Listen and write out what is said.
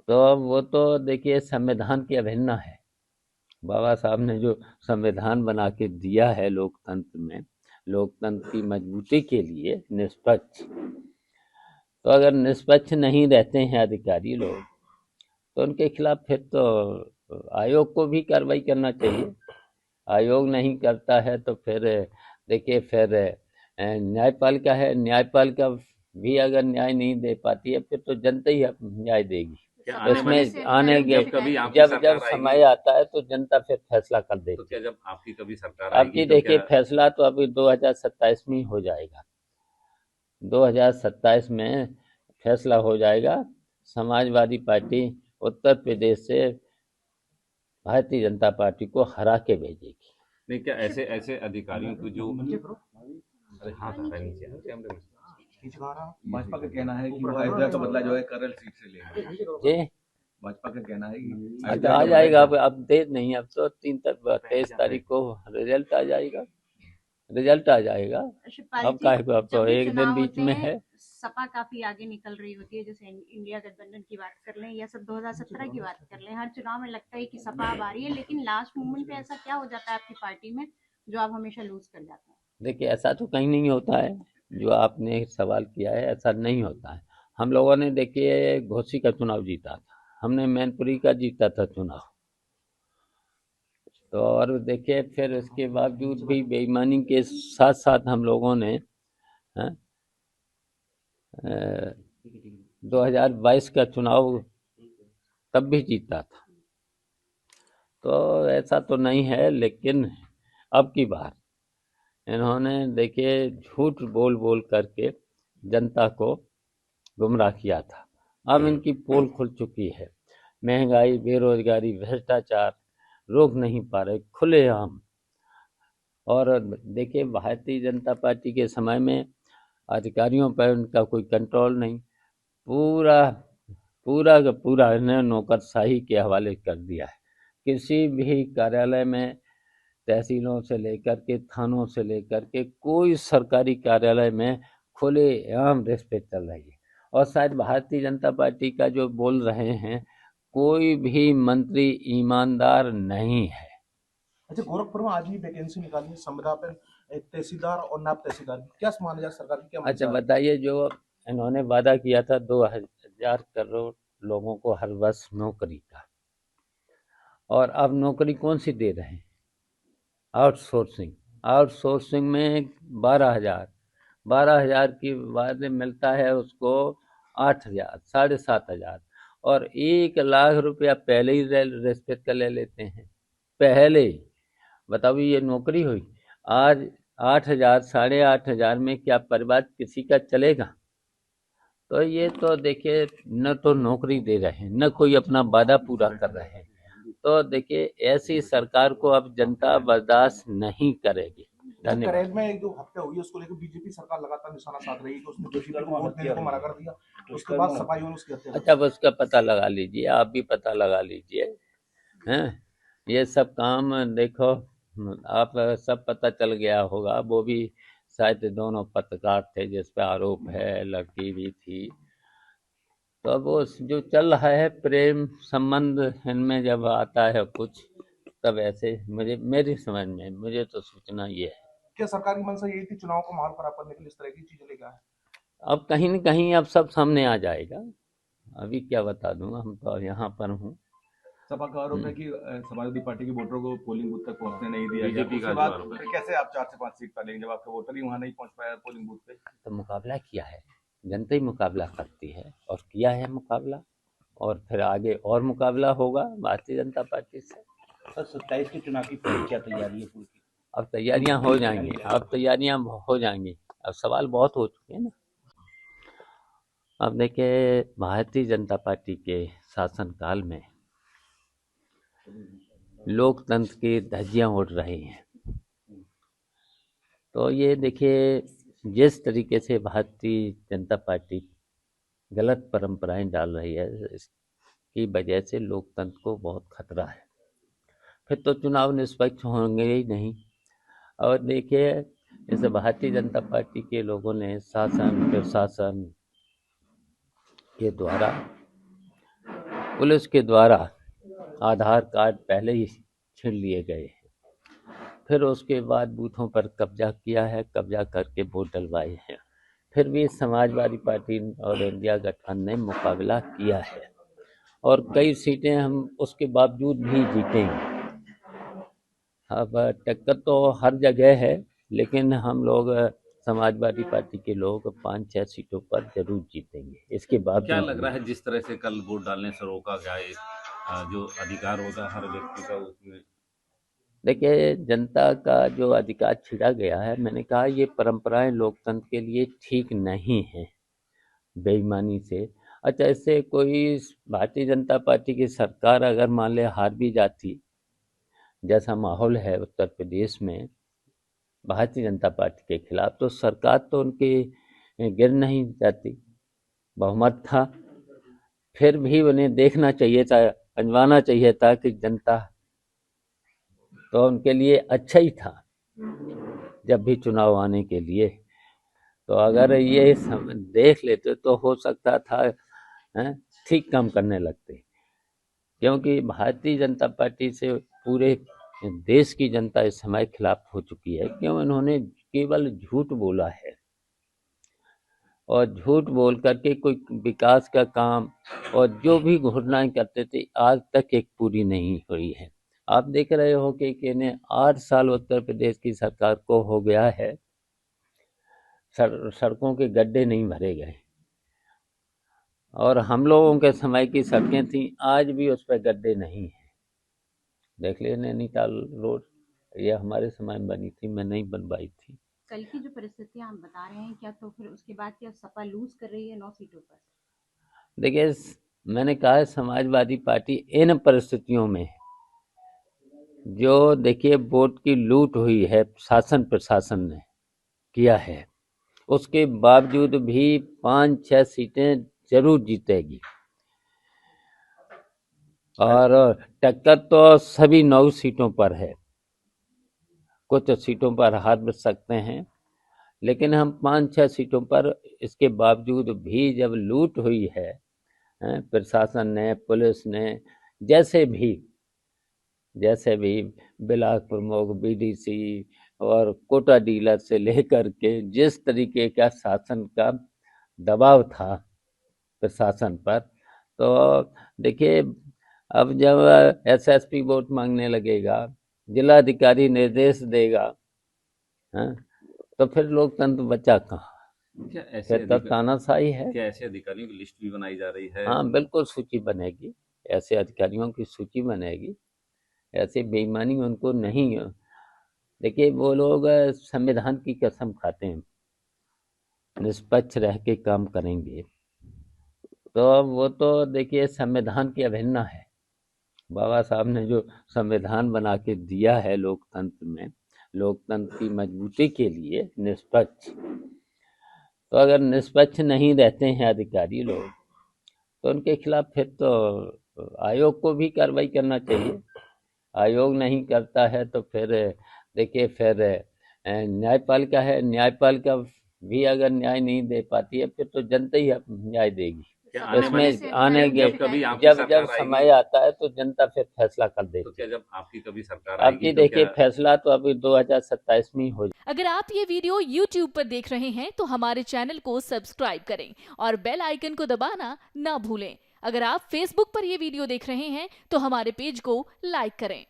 तो अब वो तो देखिए संविधान की अवहेलना है। बाबा साहब ने जो संविधान बना के दिया है लोकतंत्र में, लोकतंत्र की मजबूती के लिए निष्पक्ष, तो अगर निष्पक्ष नहीं रहते हैं अधिकारी लोग तो उनके खिलाफ फिर तो आयोग को भी कार्रवाई करना चाहिए। आयोग नहीं करता है तो फिर देखिए फिर न्यायपालिका है, न्यायपालिका भी अगर न्याय नहीं दे पाती है फिर तो जनता ही न्याय देगी। क्या तो आने वाली इसमें आने के जब कभी आपकी जब सरकार समय आएगी आता है तो जनता फिर फैसला कर तो देती क्या है। जब आपकी कभी सरकार अब आएगी की तो देखिए क्या फैसला तो अभी 2027 में ही हो जाएगा। 2027 में फैसला हो जाएगा। समाजवादी पार्टी उत्तर प्रदेश से भारतीय जनता पार्टी को हरा के भेजेगी। नहीं, क्या ऐसे ऐसे अधिकारियों को जो अरे हाँ था नीचे कैमरे में भाजपा का कहना है कि वो अयोध्या का बदला जो है करल सीट से लेंगे। जी भाजपा का कहना है कि अच्छा आ जाएगा। अब देर नहीं, अब तो 23 तारीख को रिजल्ट आ जाएगा। रिजल्ट आ जाएगा। शिवपाल अब जी, काहे को, अब जब तो भी एक दिन चुनाव बीच होते में हैं है। सपा काफी आगे निकल रही होती है, जैसे इंडिया गठबंधन की बात कर लें या सब 2017 की बात कर लें, हर चुनाव में लगता है कि सपा अब आ रही है, लेकिन लास्ट मोमेंट पे ऐसा क्या हो जाता है आपकी पार्टी में जो आप हमेशा लूज कर जाते हैं? देखिए ऐसा तो कहीं नहीं होता है, जो आपने सवाल किया है ऐसा नहीं होता है। हम लोगों ने देखिए घोसी का चुनाव जीता था, हमने मैनपुरी का जीता था चुनाव। तो और देखिए फिर उसके बावजूद भी बेईमानी के साथ साथ हम लोगों ने हाँ, 2022 का चुनाव तब भी जीता था। तो ऐसा तो नहीं है, लेकिन अब की बार इन्होंने देखिए झूठ बोल बोल करके जनता को गुमराह किया था। अब इनकी पोल खुल चुकी है। महंगाई, बेरोजगारी, भ्रष्टाचार रोक नहीं पा रहे खुलेआम। और देखिए भारतीय जनता पार्टी के समय में अधिकारियों पर उनका कोई कंट्रोल नहीं, पूरा पूरा का पूरा इन्हें नौकरशाही के हवाले कर दिया है। किसी भी कार्यालय में तहसीलों से लेकर के थानों से लेकर के कोई सरकारी कार्यालय में खुलेआम रिश्वत चल रही है। और शायद भारतीय जनता पार्टी का जो बोल रहे हैं, कोई भी मंत्री ईमानदार नहीं है। अच्छा, गोरखपुर में आज ही वैकेंसी निकाली है संविदा पर तहसीलदार और नायब तहसीलदार की। क्या माना जाए, सरकार की क्या अच्छा मंशा है? बताइए, जो इन्होंने वादा किया था 2000 करोड़ लोगों को हर वर्ष नौकरी का, और अब नौकरी कौन सी दे रहे हैं? आउटसोर्सिंग। आउटसोर्सिंग में 12,000 की बाद मिलता है उसको 8,000, 7,500, और 1 लाख रुपया पहले ही रिश्वत का ले लेते हैं। पहले बताओ ये नौकरी हुई? आज 8,000, 8,500 में क्या परिवार किसी का चलेगा? तो ये तो देखिए न तो नौकरी दे रहे हैं, न कोई अपना वादा पूरा कर रहे हैं। तो देखिए ऐसी सरकार को अब जनता बर्दाश्त नहीं करेगी। धन्यवाद। करेल में एक जो हत्या हुई है उसको लेकर बीजेपी सरकार लगातार निशाना साध रही है कि उसने बीजेपी को वोट देने को मना कर दिया, उसके बाद सपा ने उसकी हत्या कर दी। अच्छा, अब उसका पता लगा लीजिए, आप भी पता लगा लीजिए। हैं, ये सब काम देखो, आप सब पता चल गया होगा। वो भी शायद दोनों पत्रकार थे जिस पे आरोप है, लड़की भी थी। तो अब वो जो चल रहा है प्रेम संबंध, इनमें जब आता है कुछ, तब ऐसे मेरी समझ में मुझे तो सूचना ये है। क्या सरकार की मंशा यही थी चुनाव को माहौल खराब करने के लिए इस तरह की चीजें लेके आए? अब कहीं न कहीं अब सब सामने आ जाएगा। अभी क्या बता दूंगा, हम तो यहाँ पर हूँ। सपा का आरोप है कि समाजवादी पार्टी के वोटरों को पोलिंग बूथ तक पहुंचने नहीं दिया गया। बीजेपी का उसके जो बाद आरोप है। फिर कैसे आप 4 से 5 सीट पालेंगे जब आपका वोटर ही वहां नहीं पहुंच पाया पोलिंग बूथ पे? तो मुकाबला किया है, जनता ही मुकाबला करती है, और किया है मुकाबला, और फिर आगे और मुकाबला होगा भारतीय जनता पार्टी से। सर 27 के चुनाव की पूरी क्या तैयारी है पूरी? अब तैयारियां हो जाएंगी, अब तैयारियां हो जाएंगी। अब सवाल बहुत हो चुके हैं ना। अब देखिए भारतीय जनता पार्टी के शासनकाल में लोकतंत्र की धज्जियां उड़ रही हैं। तो ये देखिए जिस तरीके से भारतीय जनता पार्टी गलत परंपराएं डाल रही है, इसकी वजह से लोकतंत्र को बहुत खतरा है। फिर तो चुनाव निष्पक्ष होंगे ही नहीं। और देखिए जैसे भारतीय जनता पार्टी के लोगों ने शासन प्रशासन के द्वारा पुलिस के द्वारा आधार कार्ड पहले ही छीन लिए गए हैं, फिर उसके बाद बूथों पर कब्जा किया है, कब्जा करके वोट डलवाए हैं। फिर भी समाजवादी पार्टी और इंडिया गठबंधन ने मुकाबला किया है और कई सीटें हम उसके बावजूद भी जीतेंगे। अब टक्कर तो हर जगह है, लेकिन हम लोग समाजवादी पार्टी के लोग 5-6 सीटों पर जरूर जीतेंगे। इसके बावजूद क्या लग रहा है जिस तरह से कल वोट डालने से रोका गया, एक जो अधिकार होता है हर व्यक्ति का, उसमें देखिए जनता का जो अधिकार छीना गया है, मैंने कहा ये परंपराएं लोकतंत्र के लिए ठीक नहीं है, बेईमानी से। अच्छा, इससे कोई भारतीय जनता पार्टी की सरकार अगर मान ले हार भी जाती, जैसा माहौल है उत्तर प्रदेश में भारतीय जनता पार्टी के खिलाफ, तो सरकार तो उनकी गिर नहीं जाती, बहुमत था। फिर भी उन्हें देखना चाहिए था, अंजवाना चाहिए था कि जनता तो उनके लिए अच्छा ही था जब भी चुनाव आने के लिए। तो अगर ये देख लेते तो हो सकता था ठीक काम करने लगते, क्योंकि भारतीय जनता पार्टी से पूरे देश की जनता इस समय खिलाफ हो चुकी है। क्यों? इन्होंने केवल झूठ बोला है और झूठ बोल करके कोई विकास का काम और जो भी घोषणाएं करते थे आज तक एक पूरी नहीं हुई है। आप देख रहे हो कि इन्हें 8 साल उत्तर प्रदेश की सरकार को हो गया है, सड़कों के गड्ढे नहीं भरे गए और हम लोगों के समय की सड़कें थी, आज भी उस पर गड्ढे नहीं हैं। देख ले नैनीताल रोड, ये हमारे समय में बनी थी, मैं नहीं बनवाई थी। कल की जो परिस्थितियां आप बता रहे हैं, क्या तो फिर उसके बाद क्या सपा लूज कर रही है 9 सीटों पर? देखिए मैंने कहा है समाजवादी पार्टी इन परिस्थितियों में जो देखिए वोट की लूट हुई है, शासन प्रशासन ने किया है, उसके बावजूद भी 5-6 सीटें जरूर जीतेगी और टक्कर तो सभी 9 सीटों पर है। कुछ सीटों पर हार भी सकते हैं, लेकिन हम 5-6 सीटों पर इसके बावजूद भी जब लूट हुई है प्रशासन ने, पुलिस ने, जैसे भी बिलासपुर प्रमुख, बीडीसी और कोटा डीलर से लेकर के जिस तरीके का शासन का दबाव था प्रशासन पर, तो देखिए अब जब एसएसपी वोट मांगने लगेगा, जिलाधिकारी निर्देश देगा, तो फिर लोकतंत्र बचा कहाँ? क्या ऐसे फिर तब तानाशाही है। क्या ऐसे अधिकारियों की लिस्ट भी बनाई जा रही है? हाँ बिल्कुल, सूची बनेगी, ऐसे अधिकारियों की सूची बनेगी। ऐसे बेईमानी उनको नहीं, देखिए वो लोग संविधान की कसम खाते हैं निष्पक्ष रह के काम करेंगे, तो वो तो देखिए संविधान की अवहेलना है। बाबा साहब ने जो संविधान बना के दिया है लोकतंत्र में, लोकतंत्र की मजबूती के लिए निष्पक्ष, तो अगर निष्पक्ष नहीं रहते हैं अधिकारी लोग तो उनके खिलाफ फिर तो आयोग को भी कार्रवाई करना चाहिए। आयोग नहीं करता है तो फिर देखिए फिर न्यायपालिका है, न्यायपालिका भी अगर न्याय नहीं दे पाती है फिर तो जनता ही न्याय देगी। इसमें आने के जब समय आता है तो जनता फिर फैसला कर देगी। तो क्या जब आपकी कभी सरकार आपकी आएगी तो देखिए क्या फैसला तो अभी 2027 में ही हो जाएगा। अगर आप ये वीडियो YouTube पर देख रहे हैं तो हमारे चैनल को सब्सक्राइब करें और बेल आइकन को दबाना ना भूलें। अगर आप Facebook पर ये वीडियो देख रहे हैं तो हमारे पेज को लाइक करें।